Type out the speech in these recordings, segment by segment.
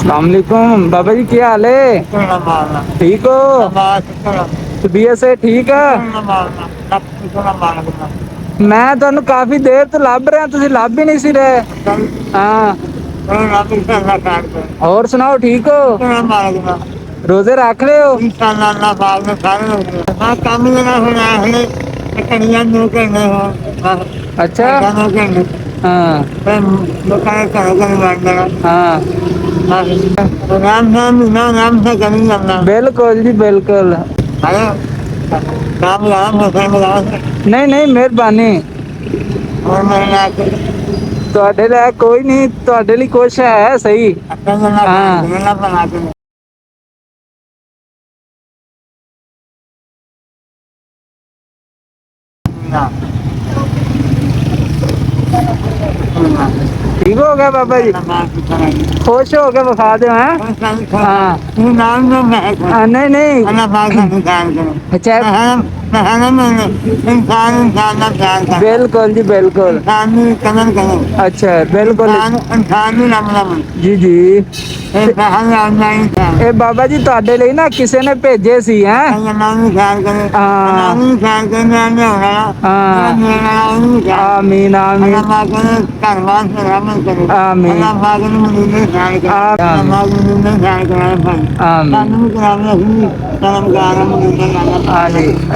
अस्सलामुअलैकुम बाबा जी, क्या हाल है? ठीक हो? तबीयत से ठीक है? मैं ਤੁਹਾਨੂੰ ਕਾਫੀ ਦੇਰ ਤੋਂ ਲੱਭ ਰਿਹਾ, ਤੁਸੀਂ ਲੱਭ ਹੀ ਨਹੀਂ ਸੀ ਰਹੇ। ਹਾਂ, ਹੋਰ ਸੁਣਾਓ, ਠੀਕ ਹੋ? रोजे रख रहे हो? अच्छा। हाँ हाँ, बिल्कुल जी बिल्कुल। नहीं नहीं, मेहरबानी। ਤੁਹਾਡੇ ਲਈ ਕੋਈ ਨਹੀਂ, ਤੁਹਾਡੇ ਲਈ ਕੁਛ ਹੈ ਸਹੀ। ਹਾਂ ठीक हो गया बाबा जी, खुश हो गए, विखा दो। हाँ नहीं नहीं, बिल्कुल जी बिल्कुल। अच्छा बिल्कुल जी जी। ਇਹ ਬਾਬਾ ਜੀ ਤੁਹਾਡੇ ਲਈ ਨਾ ਕਿਸੇ ਨੇ ਭੇਜੇ ਸੀ ਹੈ। ਆਮੀਨ ਆਮੀਨ ਆਮੀਨ आमीन,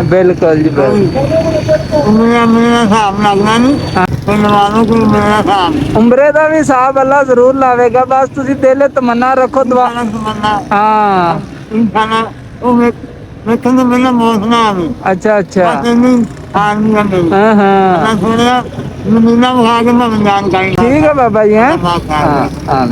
बिल्कुल जी उम्रे का भी हिसाब अल्लाह जरूर लावेगा, बस तुसी दिल तमन्ना रखो, दुआ। हाँ अच्छा अच्छा। हाँ हाँ, ठीक है बाबा जी। हाँ हाँ।